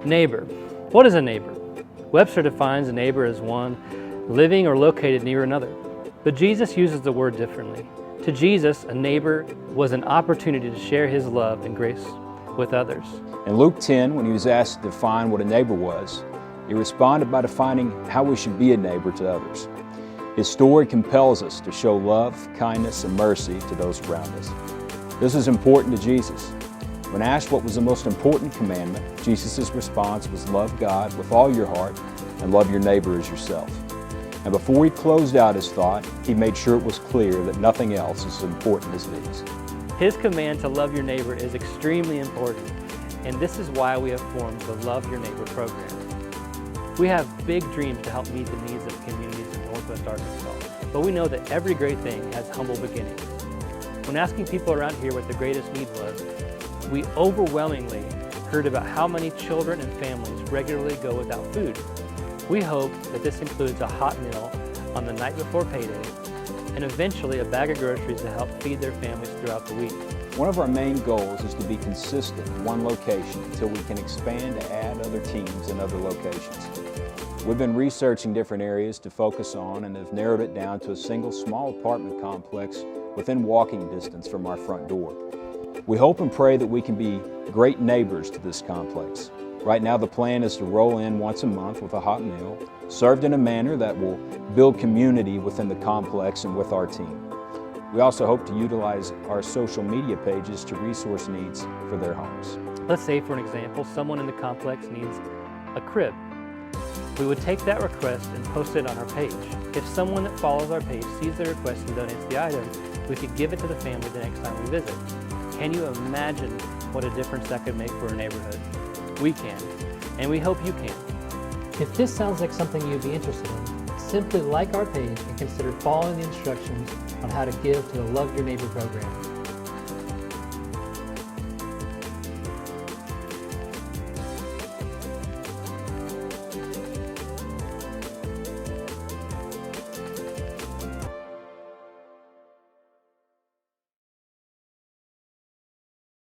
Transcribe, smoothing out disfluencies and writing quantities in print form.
Neighbor. What is a neighbor? Webster defines a neighbor as one living or located near another. But Jesus uses the word differently. To Jesus, a neighbor was an opportunity to share his love and grace with others. In Luke 10, when he was asked to define what a neighbor was, he responded by defining how we should be a neighbor to others. His story compels us to show love, kindness, and mercy to those around us. This is important to Jesus. When asked what was the most important commandment, Jesus' response was love God with all your heart and love your neighbor as yourself. And before he closed out his thought, he made sure it was clear that nothing else is as important as these. His command to love your neighbor is extremely important, and this is why we have formed the Love Your Neighbor program. We have big dreams to help meet the needs of communities in Northwest Arkansas, but we know that every great thing has humble beginnings. When asking people around here what the greatest need was, we overwhelmingly heard about how many children and families regularly go without food. We hope that this includes a hot meal on the night before payday, and eventually a bag of groceries to help feed their families throughout the week. One of our main goals is to be consistent in one location until we can expand to add other teams in other locations. We've been researching different areas to focus on and have narrowed it down to a single small apartment complex within walking distance from our front door. We hope and pray that we can be great neighbors to this complex. Right now the plan is to roll in once a month with a hot meal, served in a manner that will build community within the complex and with our team. We also hope to utilize our social media pages to resource needs for their homes. Let's say, for an example, someone in the complex needs a crib. We would take that request and post it on our page. If someone that follows our page sees the request and donates the item, we could give it to the family the next time we visit. Can you imagine what a difference that could make for a neighborhood? We can, and we hope you can. If this sounds like something you'd be interested in, simply like our page and consider following the instructions on how to give to the Love Your Neighbor program.